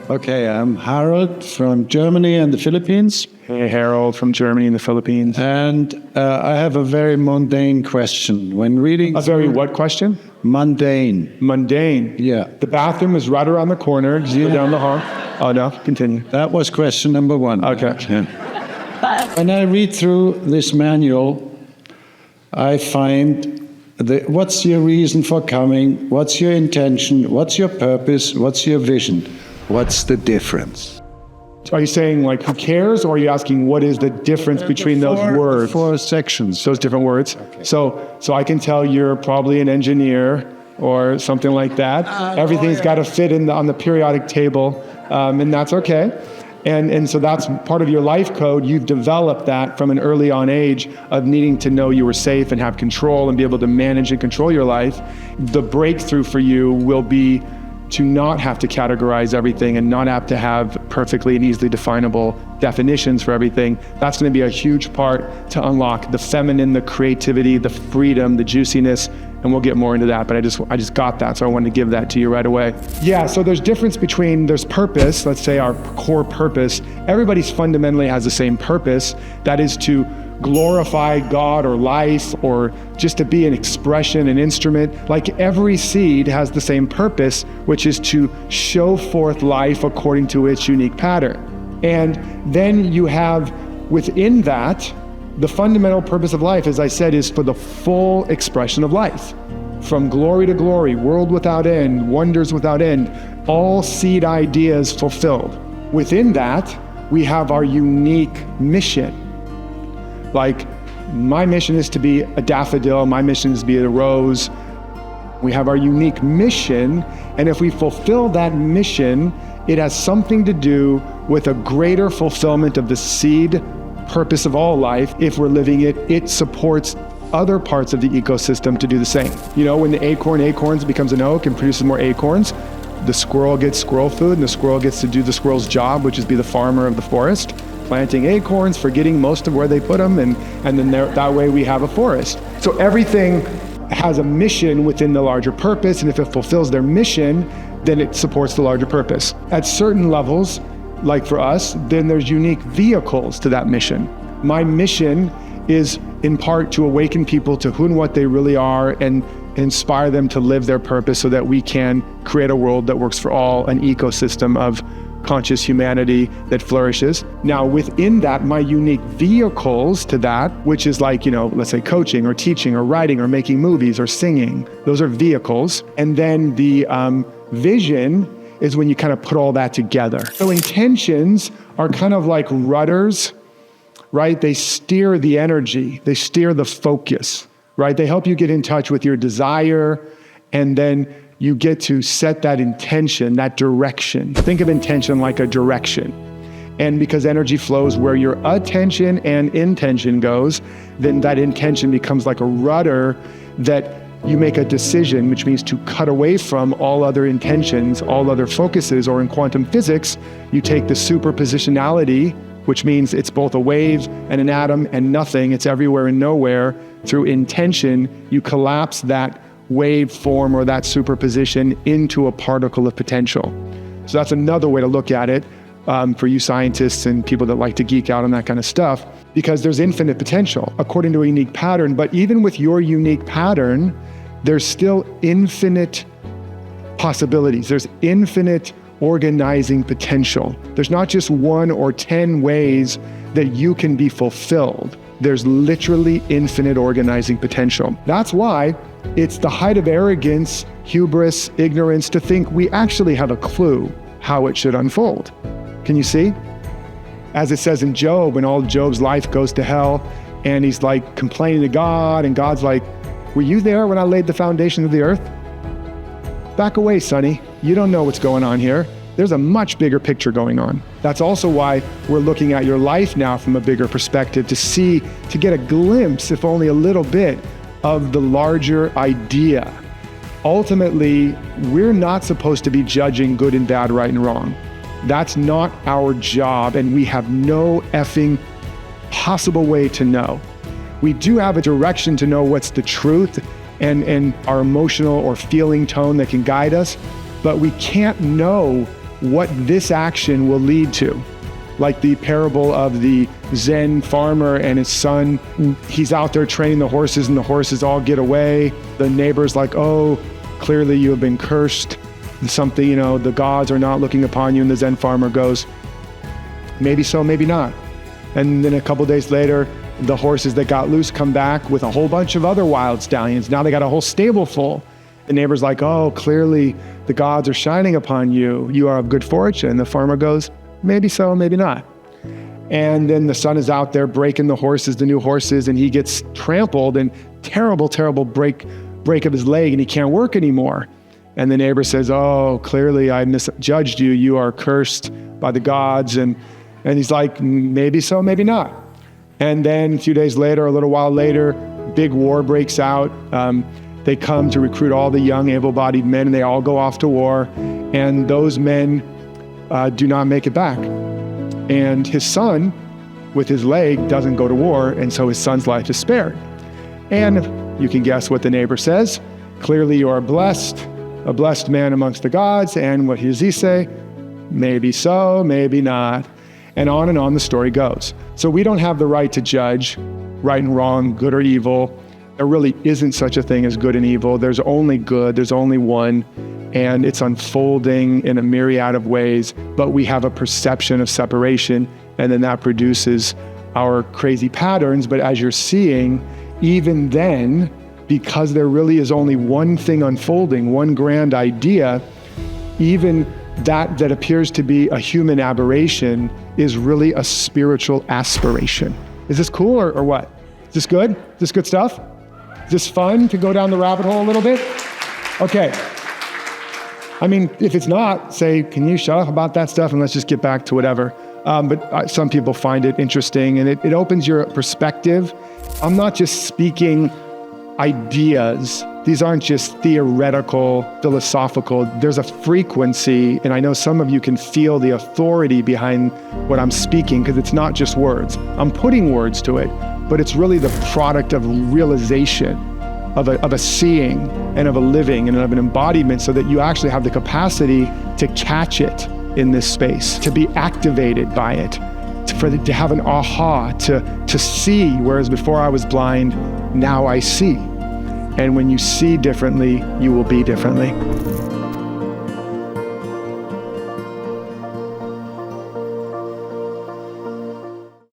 Okay, I'm Harold from Germany and the Philippines. Hey, Harold from Germany and the Philippines. And I have a very mundane question. When reading... A very what question? Mundane. Mundane. Yeah. The bathroom is right around the corner. Just go down the hall. Oh, no. Continue. That was question number one. Okay. Yeah. When I read through this manual, I find what's your reason for coming? What's your intention? What's your purpose? What's your vision? What's the difference? Are you saying, like, who cares, or are you asking what is the difference between those words? Four sections. Those different words. Okay. So I can tell you're probably an engineer or something like that. Everything's got to fit on the periodic table, and that's okay. And so that's part of your life code. You've developed that from an early on age of needing to know you were safe and have control and be able to manage and control your life. The breakthrough for you will be to not have to categorize everything and not have to have perfectly and easily definable definitions for everything. That's going to be a huge part to unlock the feminine, the creativity, the freedom, the juiciness, and we'll get more into that, but I just got that, so I wanted to give that to you right away. Yeah, so there's difference between, there's purpose, let's say our core purpose. Everybody's fundamentally has the same purpose, that is to glorify God or life, or just to be an expression, an instrument. Like every seed has the same purpose, which is to show forth life according to its unique pattern. And then you have within that, the fundamental purpose of life, as I said, is for the full expression of life. From glory to glory, world without end, wonders without end, all seed ideas fulfilled. Within that, we have our unique mission. Like, my mission is to be a daffodil, my mission is to be a rose. We have our unique mission, and if we fulfill that mission, it has something to do with a greater fulfillment of the seed purpose of all life. If we're living it, it supports other parts of the ecosystem to do the same. You know, when the acorns becomes an oak and produces more acorns, the squirrel gets squirrel food, and the squirrel gets to do the squirrel's job, which is be the farmer of the forest, planting acorns, forgetting most of where they put them, and then that way we have a forest. So everything has a mission within the larger purpose, and if it fulfills their mission, then it supports the larger purpose. At certain levels, like for us, then there's unique vehicles to that mission. My mission is in part to awaken people to who and what they really are and inspire them to live their purpose so that we can create a world that works for all, an ecosystem of conscious humanity that flourishes. Now, within that, my unique vehicles to that, which is like, let's say coaching or teaching or writing or making movies or singing, those are vehicles. And then the vision is when you kind of put all that together. So intentions are kind of like rudders, right? They steer the energy, they steer the focus, right? They help you get in touch with your desire, and then you get to set that intention, that direction. Think of intention like a direction. And because energy flows where your attention and intention goes, then that intention becomes like a rudder that you make a decision, which means to cut away from all other intentions, all other focuses, or in quantum physics, you take the superpositionality, which means it's both a wave and an atom and nothing, it's everywhere and nowhere. Through intention, you collapse that wave form or that superposition into a particle of potential. So that's another way to look at it for you scientists and people that like to geek out on that kind of stuff, because there's infinite potential according to a unique pattern. But even with your unique pattern, there's still infinite possibilities. There's infinite organizing potential. There's not just 1 or 10 ways that you can be fulfilled. There's literally infinite organizing potential. That's why it's the height of arrogance, hubris, ignorance to think we actually have a clue how it should unfold. Can you see? As it says in Job, when all Job's life goes to hell and he's like complaining to God, and God's like, were you there when I laid the foundation of the earth? Back away, Sonny. You don't know what's going on here. There's a much bigger picture going on. That's also why we're looking at your life now from a bigger perspective to get a glimpse, if only a little bit, of the larger idea. Ultimately, we're not supposed to be judging good and bad, right and wrong. That's not our job, and we have no effing possible way to know. We do have a direction to know what's the truth and our emotional or feeling tone that can guide us, but we can't know what this action will lead to. Like the parable of the Zen farmer and his son. He's out there training the horses and the horses all get away. The neighbor's like, oh, clearly you have been cursed. Something, the gods are not looking upon you. And the Zen farmer goes, maybe so, maybe not. And then a couple days later, the horses that got loose come back with a whole bunch of other wild stallions. Now they got a whole stable full. The neighbor's like, oh, clearly the gods are shining upon you. You are of good fortune. And the farmer goes, maybe so, maybe not. And then the son is out there breaking the new horses, and he gets trampled and terrible break of his leg, and he can't work anymore. And the neighbor says, oh, clearly I misjudged you. You are cursed by the gods. And he's like, maybe so, maybe not. And then a few days later, a little while later, big war breaks out. They come to recruit all the young, able-bodied men, and they all go off to war. And those men do not make it back. And his son, with his leg, doesn't go to war, and so his son's life is spared. And you can guess what the neighbor says. Clearly you are blessed, a blessed man amongst the gods. And what does he say? Maybe so, maybe not. And on the story goes. So we don't have the right to judge right and wrong, good or evil. There really isn't such a thing as good and evil. There's only good, there's only one, and it's unfolding in a myriad of ways, but we have a perception of separation, and then that produces our crazy patterns. But as you're seeing, even then, because there really is only one thing unfolding, one grand idea, even that appears to be a human aberration is really a spiritual aspiration. Is this cool or what? Is this good? Is this good stuff? Is this fun to go down the rabbit hole a little bit? Okay. I mean, if it's not, say, can you shut up about that stuff and let's just get back to whatever. But some people find it interesting, and it opens your perspective. I'm not just speaking ideas. These aren't just theoretical, philosophical. There's a frequency, and I know some of you can feel the authority behind what I'm speaking, because it's not just words. I'm putting words to it, but it's really the product of realization, of a seeing, and of a living, and of an embodiment, so that you actually have the capacity to catch it in this space, to be activated by it, to have an aha, to see, whereas before I was blind, now I see. And when you see differently, you will be differently.